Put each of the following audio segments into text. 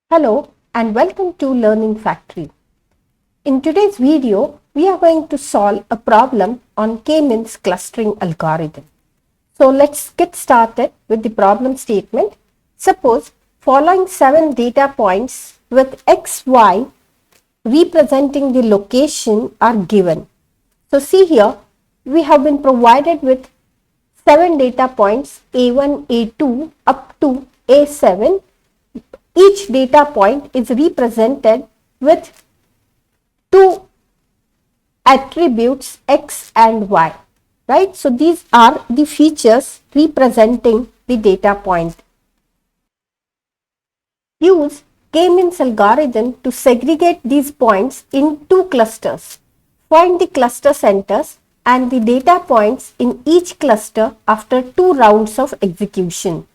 Hello and welcome to Learning Factory. In today's video, we are going to solve a problem on k-means clustering algorithm. So let's get started with the problem statement. Suppose following 7 data points with x, y representing the location are given. So see here, we have been provided with 7 data points A1, A2 up to A7. Each data point is represented with two attributes x and y, right? So these are the features representing the data point. Use k-means algorithm to segregate these points in two clusters. Find the cluster centers and the data points in each cluster after 2 rounds of execution.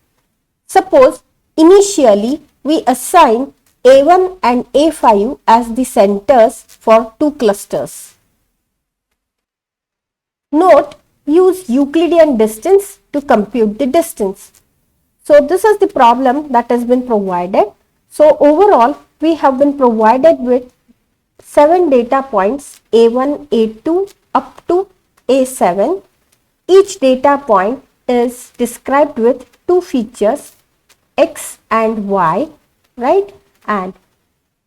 Suppose initially we assign A1 and A5 as the centers for 2 clusters. Note, use Euclidean distance to compute the distance. So this is the problem that has been provided. So overall, we have been provided with 7 data points A1, A2 up to A7. Each data point is described with 2 features x and y, right? And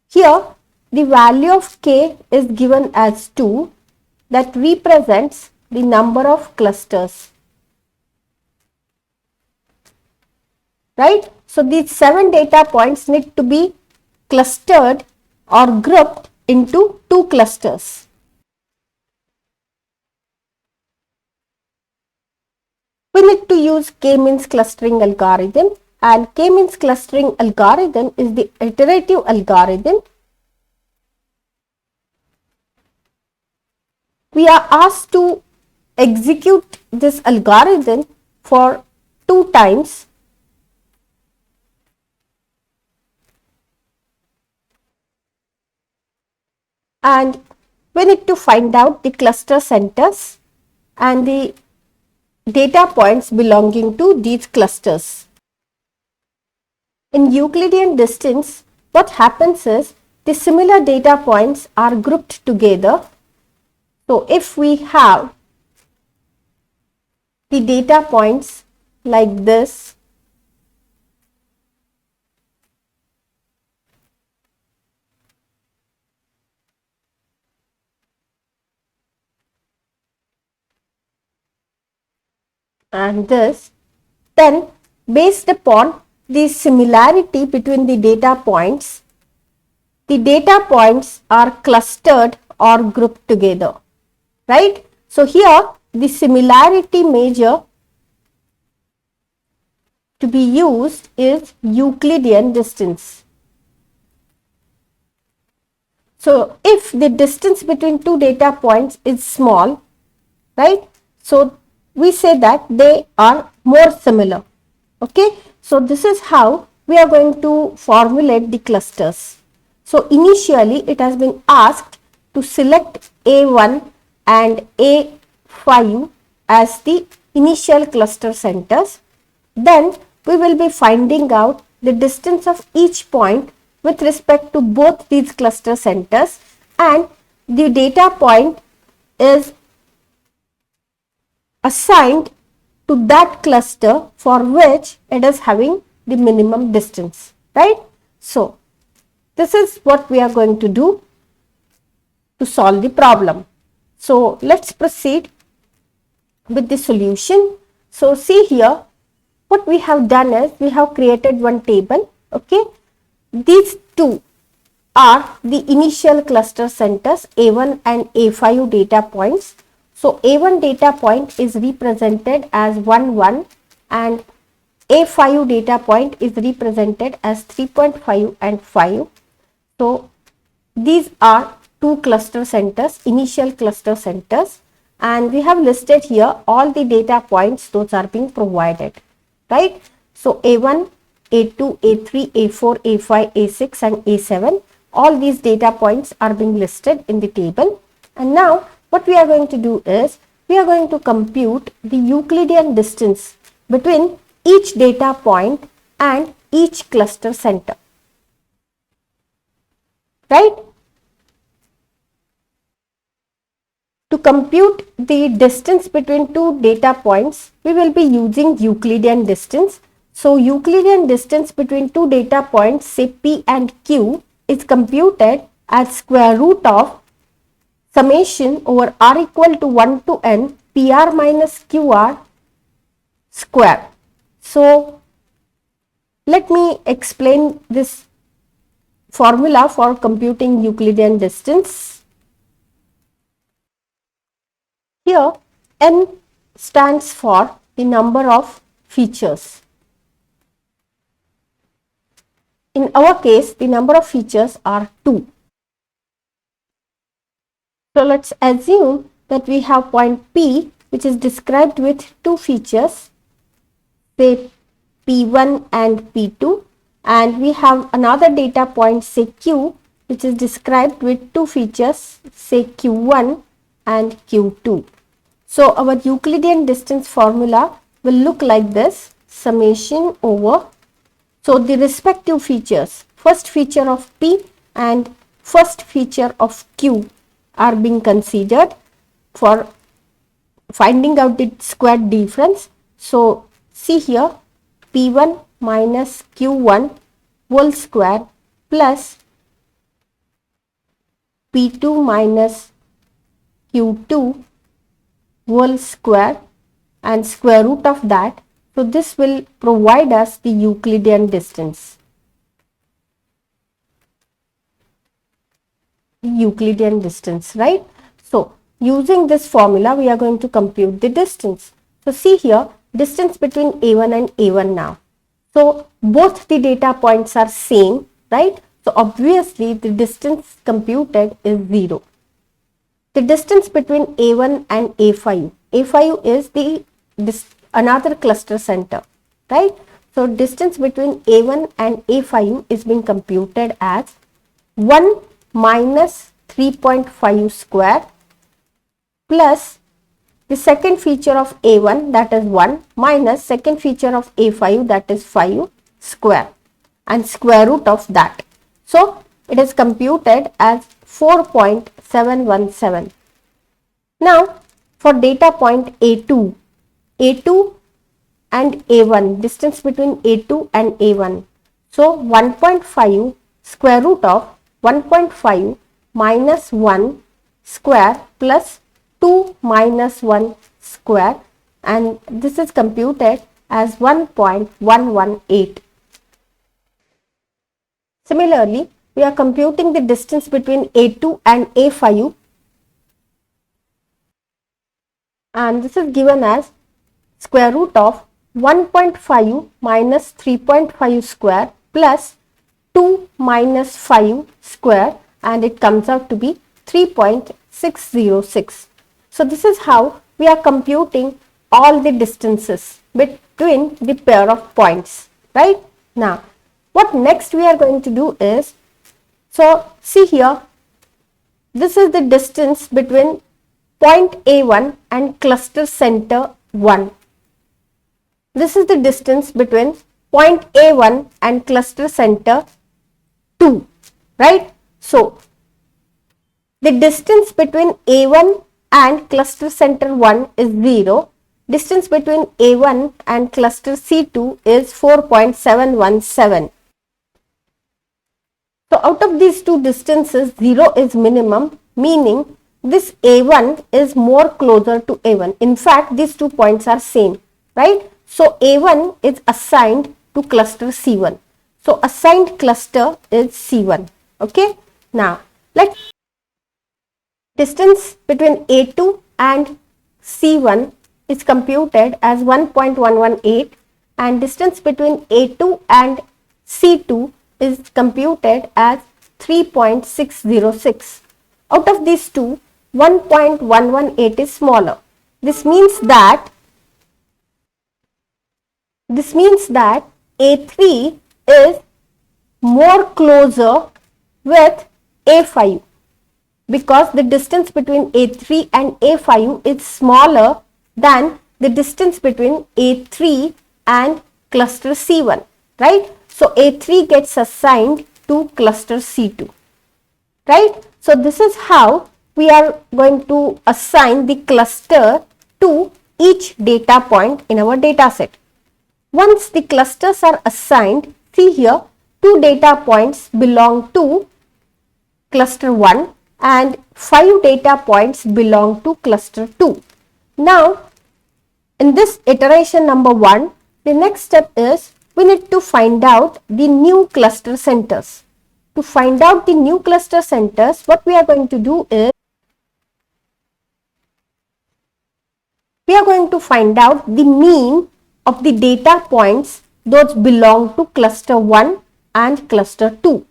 here the value of k is given as 2, that represents the number of clusters, right? So these 7 data points need to be clustered or grouped into 2 clusters. We need to use k-means clustering algorithm. And k-means clustering algorithm is the iterative algorithm. We are asked to execute this algorithm for 2 times. And we need to find out the cluster centers and the data points belonging to these clusters. In Euclidean distance, what happens is the similar data points are grouped together. So if we have the data points like this, and this, then based upon the similarity between the data points are clustered or grouped together, right? So here the similarity measure to be used is Euclidean distance. So if the distance between 2 data points is small, right? So we say that they are more similar. Okay, so this is how we are going to formulate the clusters. So initially it has been asked to select A1 and A5 as the initial cluster centers. Then we will be finding out the distance of each point with respect to both these cluster centers, and the data point is assigned to that cluster for which it is having the minimum distance, right? So this is what we are going to do to solve the problem. So let's proceed with the solution. So see here, what we have done is we have created one table. Okay, these two are the initial cluster centers A1 and A5 data points. So A1 data point is represented as 1, 1, and A5 data point is represented as 3.5 and 5. So these are 2 cluster centers, initial cluster centers, and we have listed here all the data points those are being provided, right? So A1, A2, A3, A4, A5, A6 and A7, all these data points are being listed in the table. And now what we are going to do is we are going to compute the Euclidean distance between each data point and each cluster center. right? To compute the distance between two data points, we will be using Euclidean distance. So, Euclidean distance between two data points, say P and Q, is computed as square root of summation over r equal to 1 to n PR minus QR square. So, let me explain this formula for computing Euclidean distance. Here, n stands for the number of features. In our case, the number of features are 2. So, let's assume that we have point P which is described with 2 features, say P1 and P2, and we have another data point, say Q, which is described with 2 features, say Q1 and Q2. So, our Euclidean distance formula will look like this: summation over, so the respective features, first feature of P and first feature of Q are being considered for finding out the square difference. So, see here, P1 minus Q1 whole square plus P2 minus Q2 whole square and square root of that. So, this will provide us the Euclidean distance. Euclidean distance, right? So, using this formula, we are going to compute the distance. So, see here, distance between A1 and A1 now. So, both the data points are same, right? So, obviously, the distance computed is 0. The distance between A1 and A5. A5 is another cluster center, right? So, distance between A1 and A5 is being computed as 1 minus 3.5 square plus the second feature of A1, that is 1, minus second feature of A5, that is 5 square, and square root of that. So, it is computed as 4.717. Now, for data point A2 and A1, distance between A2 and A1. So, 1.5 square root of 1.5 minus 1 square plus 2 minus 1 square, and this is computed as 1.118. Similarly, we are computing the distance between A2 and A5, and this is given as square root of 1.5 minus 3.5 square plus 2 minus 5 square, and it comes out to be 3.606. So, this is how we are computing all the distances between the pair of points, right? Now, what next we are going to do is, so see here, this is the distance between point A1 and cluster center 1. This is the distance between point A1 and cluster center 2, right? So, the distance between A1 and cluster center 1 is 0. Distance between A1 and cluster C2 is 4.717. So, out of these two distances, 0 is minimum, meaning this A1 is more closer to A1. In fact, these 2 points are same, right? So, A1 is assigned to cluster C1. So, assigned cluster is C1. Okay. Now, let's distance between A2 and C1 is computed as 1.118, and distance between A2 and C2 is computed as 3.606. Out of these two, 1.118 is smaller. This means that A3 is more closer with A5, because the distance between A3 and A5 is smaller than the distance between A3 and cluster C1, right? So, A3 gets assigned to cluster C2. right? So this is how we are going to assign the cluster to each data point in our data set. Once the clusters are assigned, see here, two data points belong to cluster 1 and 5 data points belong to cluster 2. Now, in this iteration number 1, the next step is we need to find out the new cluster centers. To find out the new cluster centers, what we are going to do is we are going to find out the mean of the data points those belong to cluster 1 and cluster 2.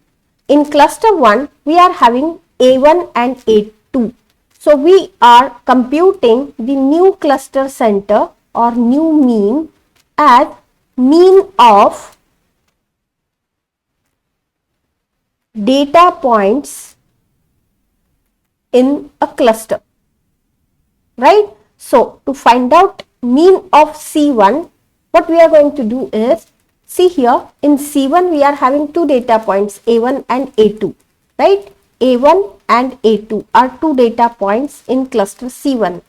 In cluster 1, we are having A1 and A2. So, we are computing the new cluster center or new mean as mean of data points in a cluster, right? So, to find out mean of C1, what we are going to do is, see here, in C1 we are having two data points A1 and A2, right? A1 and A2 are two data points in cluster C1.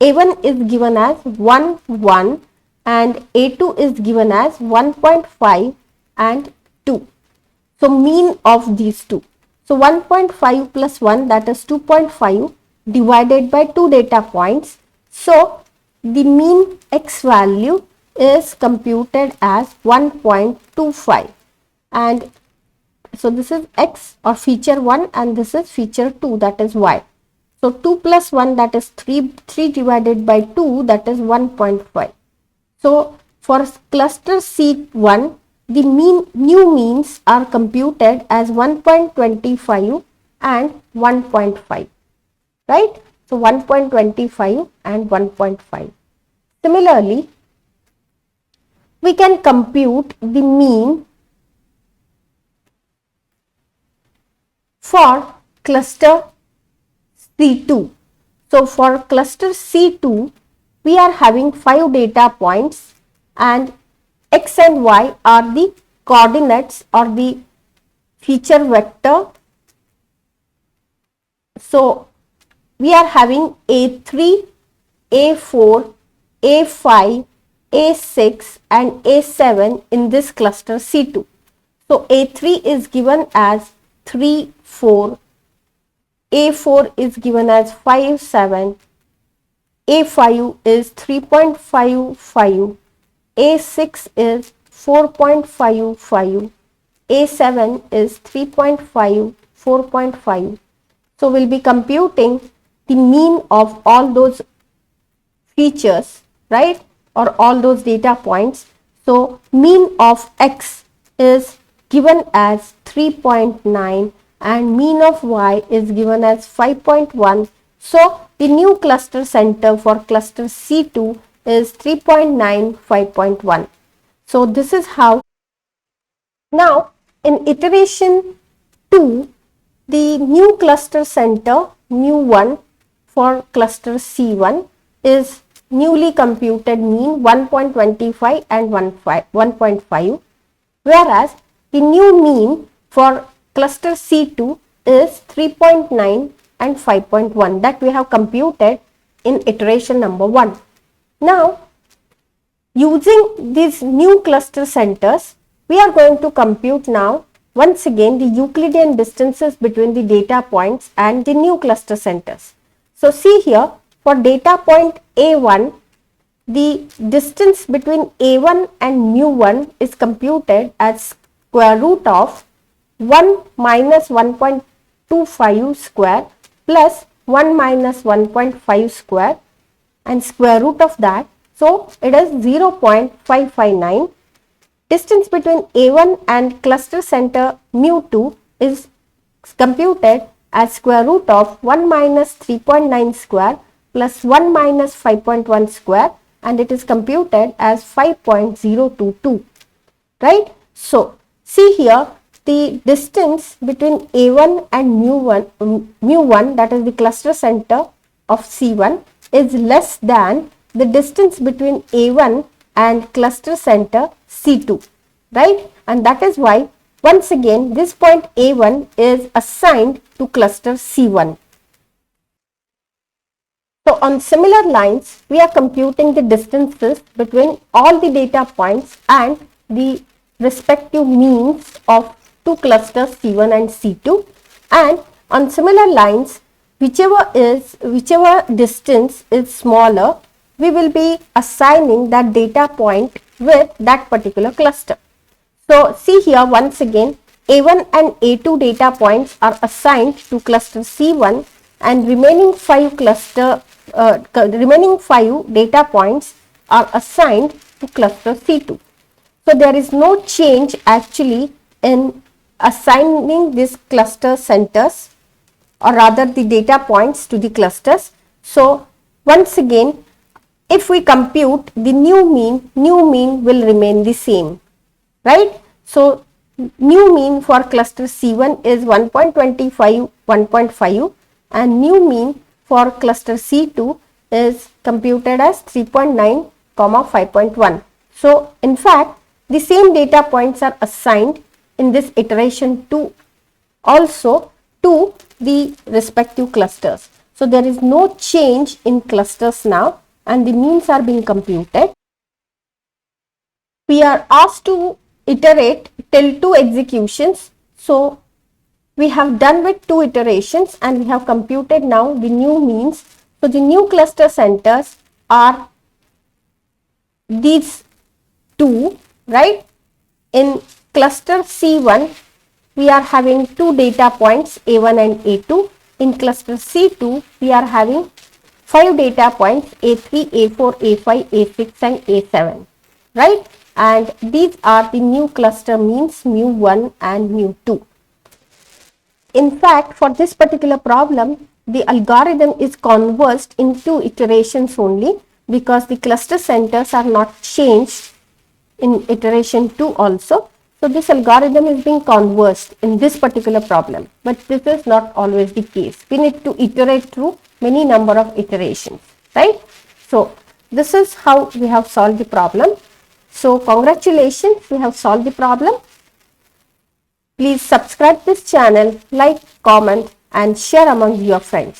A1 is given as 1, 1 and A2 is given as 1.5 and 2. So, mean of these two. So, 1.5 plus 1, that is 2.5 divided by two data points. So, the mean x value is computed as 1.25, and so this is x or feature 1 and this is feature 2, that is y. So, 2 plus 1, that is 3 divided by 2, that is 1.5. So, for cluster C1, the new means are computed as 1.25 and 1.5, right? So, 1.25 and 1.5. Similarly, we can compute the mean for cluster C2. So, for cluster C2, we are having 5 data points and x and y are the coordinates or the feature vector. So, we are having A3, A4, A5, A6 and A7 in this cluster C2. So, A3 is given as 3, 4, A4 is given as 5, 7, A5 is 3.55, A6 is 4.55, A7 is 3.5, 4.5. So, we will be computing the mean of all those features, right, or all those data points. So, mean of x is given as 3.9 and mean of y is given as 5.1. So, the new cluster center for cluster C2 is 3.9, 5.1. So, this is how. Now, in iteration 2, the new cluster center mu1 for cluster C1 is newly computed mean 1.25 and 1.5, whereas the new mean for cluster C2 is 3.9 and 5.1 that we have computed in iteration number 1. Now, using these new cluster centers, we are going to compute now once again the Euclidean distances between the data points and the new cluster centers. So, see here, for data point A1, the distance between A1 and mu1 is computed as square root of 1 minus 1.25 square plus 1 minus 1.5 square and square root of that. So, it is 0.559. Distance between A1 and cluster center mu2 is computed as square root of 1 minus 3.9 square plus 1 minus 5.1 square, and it is computed as 5.022, right. So, see here, the distance between A1 and mu1, that is the cluster center of C1, is less than the distance between A1 and cluster center C2, right, and that is why once again, this point A1 is assigned to cluster C1. So on similar lines, we are computing the distances between all the data points and the respective means of two clusters C1 and C2. And on similar lines, whichever distance is smaller, we will be assigning that data point with that particular cluster. So see here once again, A1 and A2 data points are assigned to cluster C1 and remaining 5 data points are assigned to cluster C2. So there is no change actually in assigning these cluster centers, or rather the data points to the clusters. So once again, if we compute the new mean will remain the same, right? So new mean for cluster C1 is 1.25, 1.5, and new mean for cluster C2 is computed as 3.9, 5.1. So in fact, the same data points are assigned in this iteration 2 also to the respective clusters. So there is no change in clusters now, and the means are being computed. We are asked to iterate till 2 executions. So we have done with 2 iterations and we have computed now the new means. So the new cluster centers are these 2, right? In cluster C1, we are having 2 data points A1 and A2. In cluster C2, we are having 5 data points A3, A4, A5, A6 and A7, right? And these are the new cluster means mu1 and mu2. In fact, for this particular problem, the algorithm is conversed in 2 iterations only, because the cluster centers are not changed in iteration 2 also. So this algorithm is being conversed in this particular problem, but this is not always the case. We need to iterate through many number of iterations, right? So this is how we have solved the problem. So congratulations, we have solved the problem. Please subscribe this channel, like, comment and share among your friends.